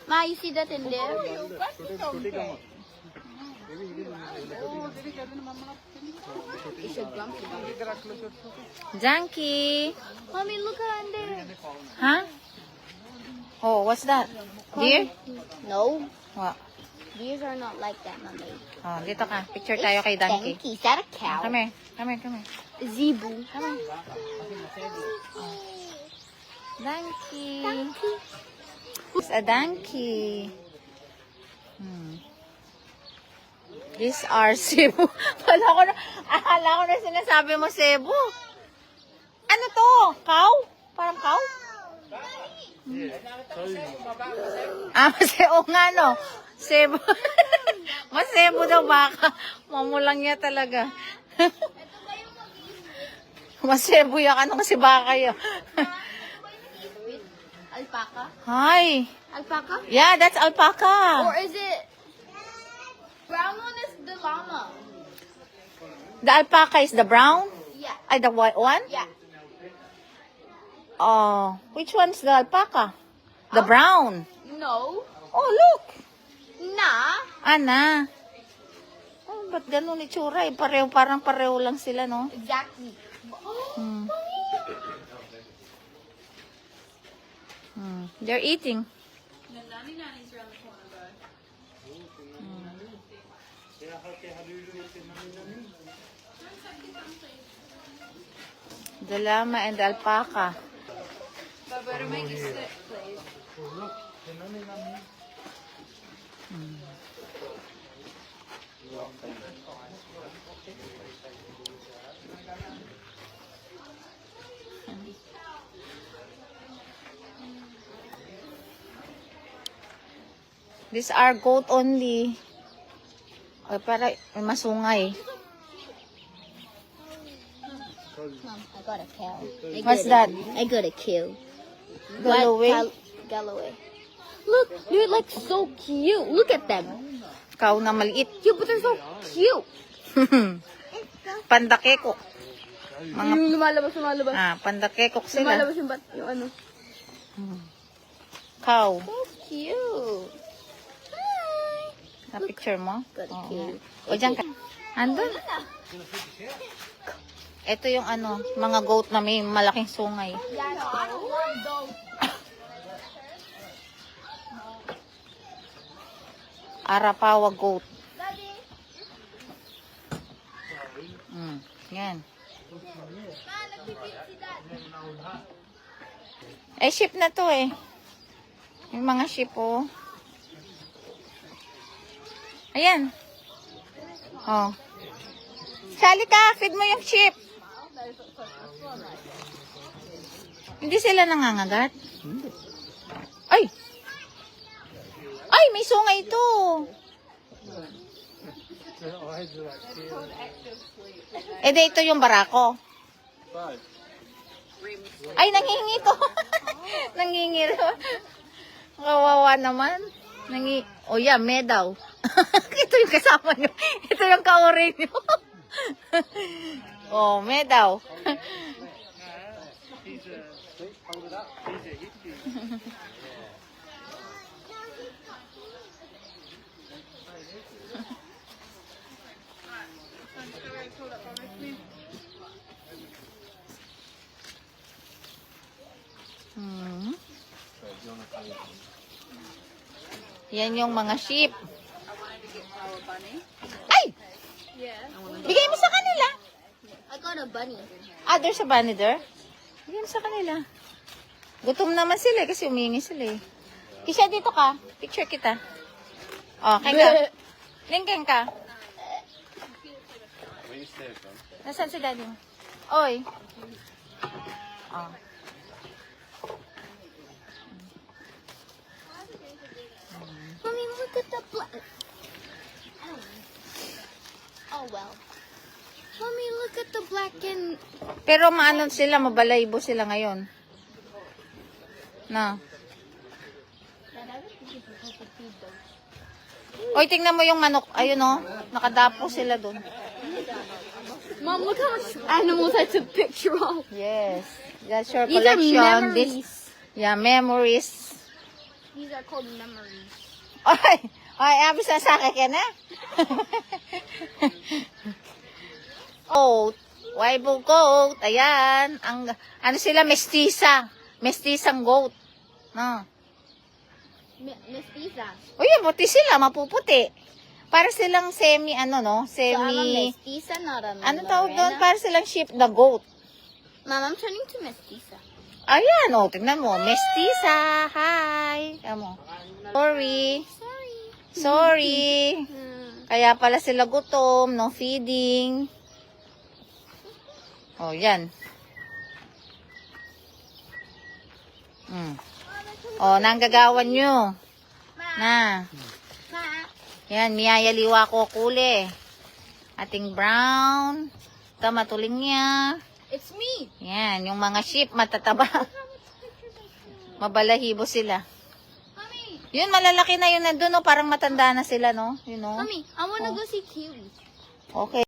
Ma, you see that in there? Junkie. Mommy, look around there. Huh? Oh, what's that? Deer? No, What? deers are not like that, Mommy. Oh, dito ka. Picture tayo kay Donkey. Is that a cow? Come here. Come here, come here. Zebu. Donkey. It's a donkey. These are Cebu. Akala ko na sinasabi mo Cebu. Ano to? Cow? Parang cow? O nga no. Cebu. Mas Cebu daw baka. Mamulang niya talaga. Mas Cebu yan. Ano kasi baka yun? Alpaca? Hi. Alpaca? Yeah, that's alpaca. Or is it... Brown one is the llama. The alpaca is the brown? Yeah. Ay, the white one? Yeah. Oh, which one's the alpaca? The brown. No. Oh, look. Nah. Ana. Oh, ba't ganun itsura? Eh, pareho, parang pareho lang sila, no? Exactly. Hmm. They're eating. The llama and the alpaca. These are goat only. Ay, para may masungay. Mom, I got a cow. What's that? I got a cow. Galloway? Galloway. Look, they're like so cute. Look at them. Cow na maliit. Cute, but they're so cute. Pandakekok. Yung lumalabas. Pandakekok sila. Lumalabas yung ano. Cow. So cute. Hi. Na picture mo? Got a Oo. cute. O, dyan ka. Andun. Ito yung ano, mga goat na may malaking sungay. Yeah, no, I don't want those. Arapawa goat. Daddy. Yan. Ma, nagpipit si Dad. Eh, sheep na to eh. Yung mga sheep oh. Ayan. Oh. Sali ka, feed mo yung sheep. Hindi sila nangangagat? Ay! Ay, may sungay ito. Eh, di ito yung barako. Ay, nangingi to. Nangingi rin. Kawawa naman. Oh yeah, medaw. Ito yung kasama nyo. Ito yung kaore nyo. Oh, medaw. Yan yung mga sheep. Ay! Bigay mo sa kanila. I got a bunny. Ah, there's a bunny there. Bigay mo sa kanila. Gutom naman sila kasi umingi sila eh. Kisha, dito ka. Picture kita. Oh, kaya ka. Lingkan ka. Nasaan si daddy mo? Oy. Oh. Mommy, look at the black. Oh well. Mommy, look at the black and... Pero maano sila, mabalaybo sila ngayon. Na. Oy, tingnan mo yung manok. Ayun oh. Nakadapo sila doon. Mom, look how much animals I took picture of. Yes. That's your These are collection. memories. Yeah, memories. These are called memories. Ay, abis na sa akin ka na. Goat. Waibo goat. Ayan. Ano sila? Mestiza. Mestisang goat. No. Mestiza. O yan, puti sila. Mapuputi. Para silang semi, ano no? So I'm a Semi... mestiza, not a Ano tawag doon? Lorena. Para silang sheep the goat. Mom, I'm turning to mestiza. Ayan, o. Tignan mo. Mestiza. Hi. Ayan mo. Sorry. Sorry. Kaya pala sila gutom, no feeding. Oh, yan. Oh, nanggagawan nyo. Na. Yan, miyayaliwa ko kuli. Ating brown. Ito, matuling niya. It's me. Yan, yung mga sheep, matataba. Mabalahibo sila. Mommy. Yun, malalaki na yun nandun, no? Parang matanda na sila, no? You know? Mommy, I want to go see kiwis. Okay.